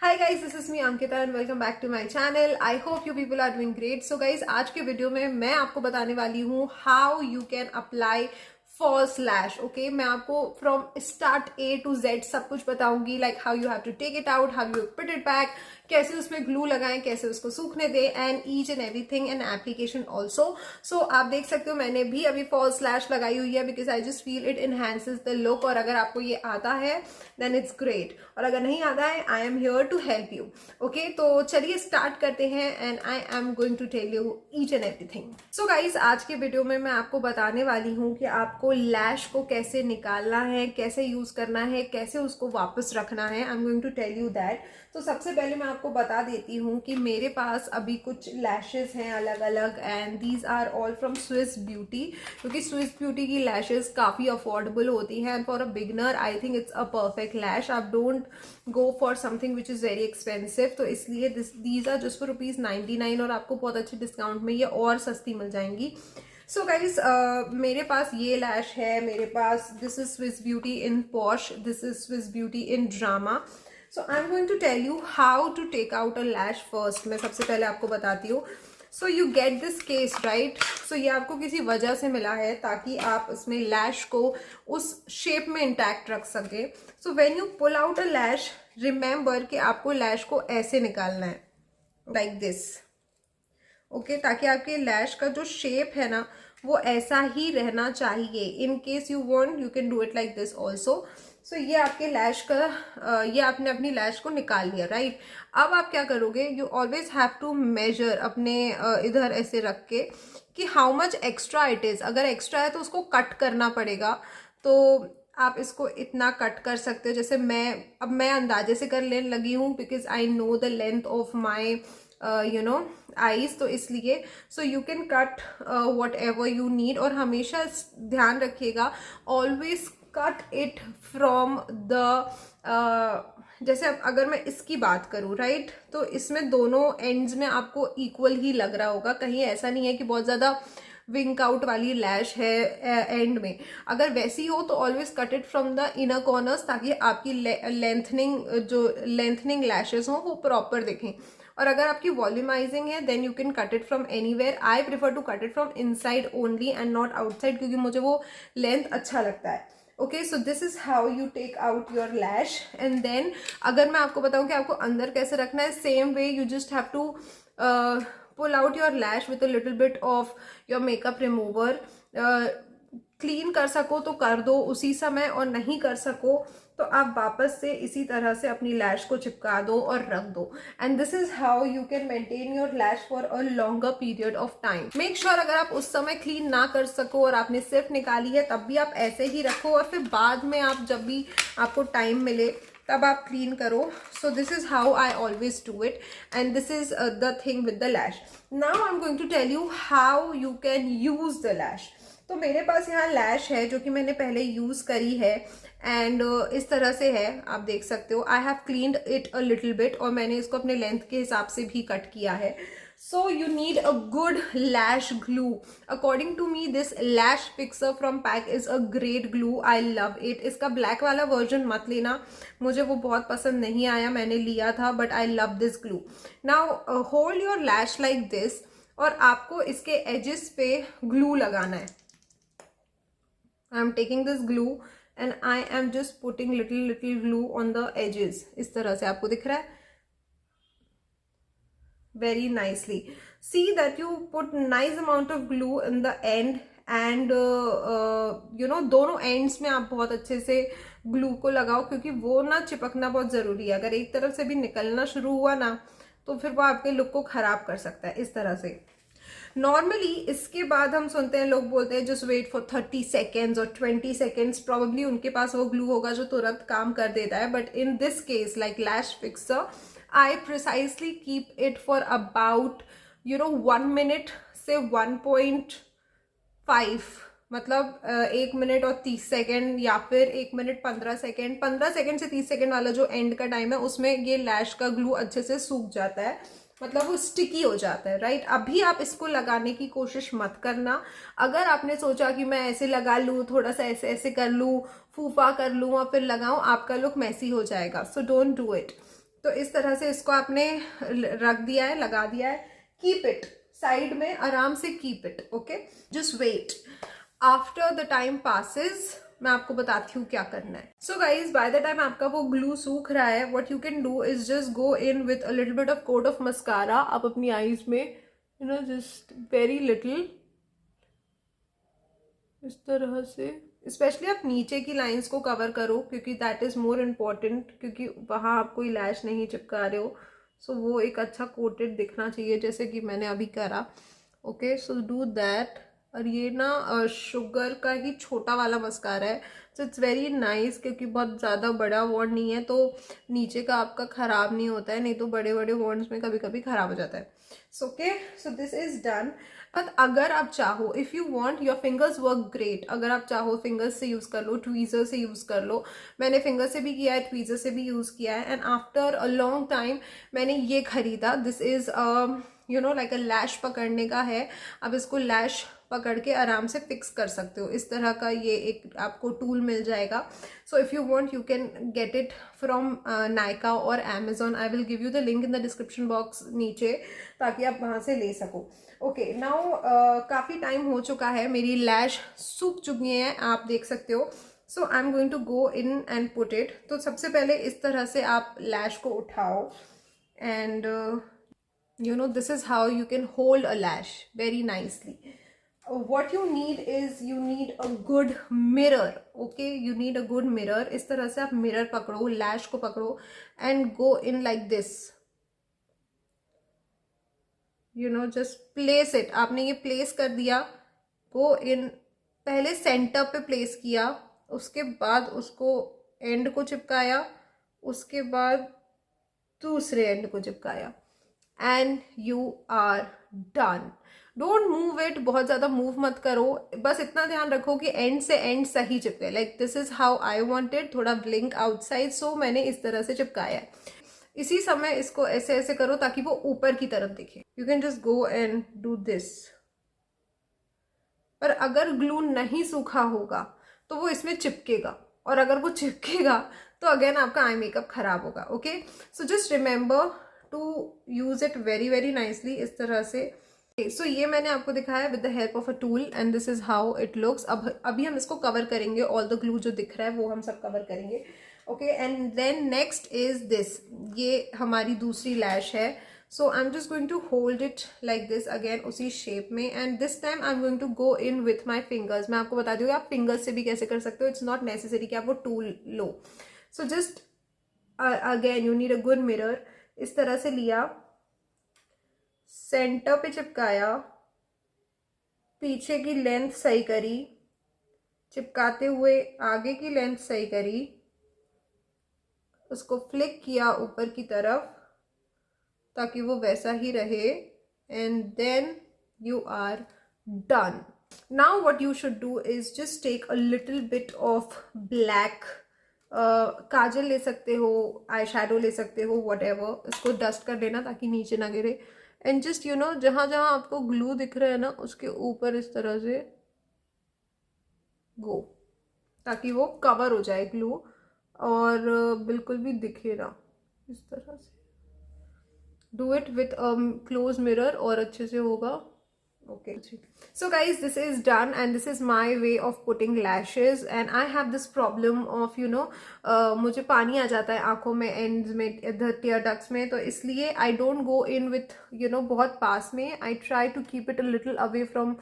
Hi guys, this is me Ankita and welcome back to my channel. I hope you people are doing great. So guys, आज के video में मैं आपको बताने वाली हूँ how you can apply false lash. Okay, मैं आपको from start A to Z सब कुछ बताऊंगी, like how you have to take it out, how you put it back, कैसे उसमें ग्लू लगाएं, कैसे उसको सूखने दें, and each and everything and application also. So आप देख सकते हो मैंने भी अभी फॉल्स लैश लगाई हुई है because I just feel it enhances the look. और अगर आपको ये आता है देन इट्स ग्रेट, और अगर नहीं आता है I am here to help you. Okay, तो चलिए स्टार्ट करते हैं and I am going to tell you each and everything. So guys, आज के वीडियो में मैं आपको बताने वाली हूँ कि आपको लैश को कैसे निकालना है, कैसे यूज करना है, कैसे उसको वापस रखना है. I am going to tell you that. तो सबसे पहले मैं आपको बता देती हूँ कि मेरे पास अभी कुछ लैशेस हैं अलग अलग, and these are all from Swiss Beauty, क्योंकि स्विस ब्यूटी की लैशेस काफ़ी अफोर्डेबल होती हैं and for a beginner I think it's a perfect lash. आप don't go for something which is very expensive. तो इसलिए दीज आर जस्ट फॉर ₹99 और आपको बहुत अच्छे डिस्काउंट में ये और सस्ती मिल जाएंगी. सो गाइज, मेरे पास ये लैश है. मेरे पास this is Swiss Beauty in posh, this is Swiss Beauty in drama. So I am going to tell you how to take out a lash first. मैं सबसे पहले आपको बताती हूँ. So you get this case right. So ये आपको किसी वजह से मिला है ताकि आप इसमें लैश को उस शेप में इंटैक्ट रख सके. So when you pull out a lash, remember कि आपको लैश को ऐसे निकालना है, लाइक दिस. ओके, ताकि आपके लैश का जो शेप है ना वो ऐसा ही रहना चाहिए. In case you want you can do it like this also. So ये आपके लैश का ये आपने अपनी लैश को निकाल लिया राइट. अब आप क्या करोगे, you always have to measure अपने इधर ऐसे रख के कि how much extra it is. अगर एक्स्ट्रा है तो उसको कट करना पड़ेगा. तो आप इसको इतना कट कर सकते हो. जैसे मैं अंदाजे से कर लेने लगी हूँ because I know the length of my eyes, तो इसलिए so you can cut what ever you need. और हमेशा ध्यान रखिएगा, always cut it from the जैसे अब अगर मैं इसकी बात करूँ राइट, तो इसमें दोनों एंड्स में आपको इक्वल ही लग रहा होगा. कहीं ऐसा नहीं है कि बहुत ज़्यादा विंक आउट वाली लैश है एंड में. अगर वैसी हो तो always cut it from the inner corners ताकि आपकी लेंथनिंग लैशेस हों वो प्रॉपर दिखें. और अगर आपकी वॉल्यूमाइजिंग है then you can cut it from anywhere. I prefer to cut it from inside only and not outside, क्योंकि मुझे वो लेंथ अच्छा लगता है. Okay, so this is how you take out your lash. And then अगर मैं आपको बताऊं कि आपको अंदर कैसे रखना है, same way you just have to pull out your lash with a little bit of your makeup remover. Clean कर सको तो कर दो उसी समय, और नहीं कर सको तो आप वापस से इसी तरह से अपनी लैश को चिपका दो और रख दो. And this is how you can maintain your lash for a longer period of time. Make sure अगर आप उस समय क्लीन ना कर सको और आपने सिर्फ निकाली है तब भी आप ऐसे ही रखो, और फिर बाद में आप जब भी आपको टाइम मिले तब आप क्लीन करो. So this is how I always do it, and this is the thing with the lash. Now I am going to tell you how you can use the lash. तो मेरे पास यहाँ लैश है जो कि मैंने पहले यूज़ करी है, एंड इस तरह से है, आप देख सकते हो. I have cleaned it a little bit, और मैंने इसको अपने लेंथ के हिसाब से भी कट किया है. So you need a good lash glue. According to me this lash fixer from pack is a great glue. I love it. इसका ब्लैक वाला वर्जन मत लेना, मुझे वो बहुत पसंद नहीं आया. मैंने लिया था but I love this glue. Now hold your lash like this, और आपको इसके एजेस पे ग्लू लगाना है. I am taking this glue and I am just putting little glue on the edges. इस तरह से आपको दिख रहा है very nicely. See that you put nice amount of glue in the end and दोनों ends में आप बहुत अच्छे से glue को लगाओ, क्योंकि वो ना चिपकना बहुत ज़रूरी है. अगर एक तरफ से भी निकलना शुरू हुआ ना तो फिर वो आपके लुक को ख़राब कर सकता है. इस तरह से नॉर्मली इसके बाद हम सुनते हैं, लोग बोलते हैं जस्ट वेट फॉर 30 सेकेंड्स और 20 सेकेंड्स. प्रॉब्ली उनके पास वो ग्लू होगा जो तुरंत काम कर देता है, but in this case like lash fixer I precisely keep it for about 1 minute से 1.5, मतलब 1 मिनट और 30 सेकेंड, या फिर 1 मिनट 15 सेकेंड. 15 सेकेंड से 30 सेकेंड वाला जो एंड का टाइम है उसमें ये लैश का ग्लू अच्छे से सूख जाता है, मतलब वो स्टिकी हो जाता है राइट. अभी आप इसको लगाने की कोशिश मत करना. अगर आपने सोचा कि मैं ऐसे लगा लूँ, थोड़ा सा ऐसे ऐसे कर लूँ, फूफा कर लूँ और फिर लगाऊँ, आपका लुक मैसी हो जाएगा. So don't do it. तो इस तरह से इसको आपने रख दिया है, लगा दिया है. कीप इट साइड में, आराम से keep it. Okay, just wait. After the time passes मैं आपको बताती हूँ क्या करना है. So guys, by the time आपका वो ग्लू सूख रहा है, what you can do is just go in with a little bit of coat of mascara. आप अपनी आईज में you know just very little इस तरह से, स्पेशली आप नीचे की लाइंस को कवर करो क्योंकि दैट इज मोर इम्पॉर्टेंट, क्योंकि वहां आप कोई लैश नहीं चिपका रहे हो. सो वो एक अच्छा कोटेड दिखना चाहिए जैसे कि मैंने अभी करा. Okay, so do that. और ये ना शुगर का ही छोटा वाला मस्कारा है, सो इट्स वेरी नाइस क्योंकि बहुत ज़्यादा बड़ा वॉन्ड नहीं है तो नीचे का आपका ख़राब नहीं होता है, नहीं तो बड़े बड़े वॉन्ड्स में कभी कभी ख़राब हो जाता है. So okay, so this is done. But अगर आप चाहो, if you want your fingers work great, अगर आप चाहो फिंगर्स से यूज़ कर लो, ट्वीज़र से यूज़ कर लो. मैंने फिंगर से भी किया है, ट्वीज़र से भी यूज़ किया है. And after a long time मैंने ये खरीदा. This is you know like a lash पकड़ने का है. अब इसको लैश पकड़ के आराम से फिक्स कर सकते हो. इस तरह का ये एक आपको टूल मिल जाएगा. So if you want you can get it from Nykaa और Amazon. I will give you the link in the description box नीचे, ताकि आप वहाँ से ले सको. ओके, नाउ काफ़ी टाइम हो चुका है, मेरी लैश सूख चुकी हैं, आप देख सकते हो. So I am going to go in and put it. तो सबसे पहले इस तरह से आप लैश को उठाओ and you know this is how you can hold a lash very nicely. What you need is you need a good mirror. Okay, you need a good mirror. इस तरह से आप मिरर पकड़ो, लैश को पकड़ो and go in like this. You know, just place it. आपने ये place कर दिया, वो इन पहले सेंटर पे प्लेस किया, उसके बाद उसको एंड को चिपकाया, उसके बाद दूसरे एंड को चिपकाया. And you are done. Don't move it, बहुत ज़्यादा मूव मत करो, बस इतना ध्यान रखो कि एंड से एंड सही चिपके. Like this is how I wanted, थोड़ा ब्लिंक आउटसाइड. सो मैंने इस तरह से चिपकाया है. इसी समय इसको ऐसे ऐसे करो ताकि वो ऊपर की तरफ दिखे. You can just go and do this. पर अगर ग्लू नहीं सूखा होगा तो वो इसमें चिपकेगा, और अगर वो चिपकेगा तो अगेन आपका आई मेकअप खराब होगा. Okay, so just remember to use it very very nicely. इस तरह से. सो ये मैंने आपको दिखाया with the help of a tool and this is how it looks. अब अभी हम इसको कवर करेंगे, ऑल द ग्लू जो दिख रहा है वो हम सब कवर करेंगे. Okay, and then next is this. ये हमारी दूसरी लैश है. So I am just going to hold it like this again उसी शेप में. And this time I am going to go in with my fingers. मैं आपको बता दूंगी आप फिंगर्स से भी कैसे कर सकते हो. इट्स नॉट नेसेसरी कि आप वो tool low. So just again you need a good mirror. इस तरह से लिया, सेंटर पे चिपकाया, पीछे की लेंथ सही करी, चिपकाते हुए आगे की लेंथ सही करी, उसको फ्लिक किया ऊपर की तरफ ताकि वो वैसा ही रहे. And then you are done. Now what you should do is just take a little bit of black. काजल ले सकते हो, आई शैडो ले सकते हो, वट एवर. इसको डस्ट कर लेना ताकि नीचे ना गिरे. एंड जस्ट यू नो जहाँ जहाँ आपको ग्लू दिख रहा है ना उसके ऊपर इस तरह से गो, ताकि वो कवर हो जाए ग्लू और बिल्कुल भी दिखे ना. इस तरह से do it with close mirror और अच्छे से होगा. Okay, so guys, this is done and this is my way of putting lashes. And I have this problem of you know मुझे पानी आ जाता है आंखों में, ends में, इधर tear ducts में. तो इसलिए I don't go in with you know बहुत पास में. I try to keep it a little away from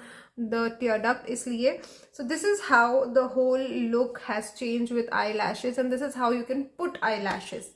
the tear duct. इसलिए so this is how the whole look has changed with eyelashes and this is how you can put eyelashes.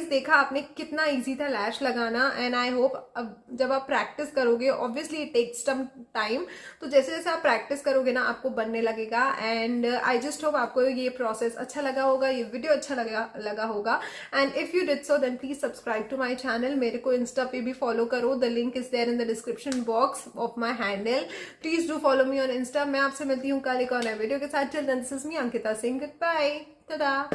देखा आपने कितना easy था लैश लगाना. And I hope अब जब आप practice करोगे, obviously it takes some time, तो जैसे जैसे आप प्रैक्टिस करोगे ना आपको बनने लगेगा. एंड आई जस्ट होप आपको ये प्रोसेस अच्छा लगा होगा, ये वीडियो अच्छा लगा होगा. And if you did so then please subscribe to my channel. मेरे को इंस्टा पे भी फॉलो करो, the link is there in the description box of my handle. Please do follow me on insta. मैं आपसे मिलती हूँ कल एक और नए वीडियो के साथ. Till then this is me Ankita Singh. Goodbye. Tata.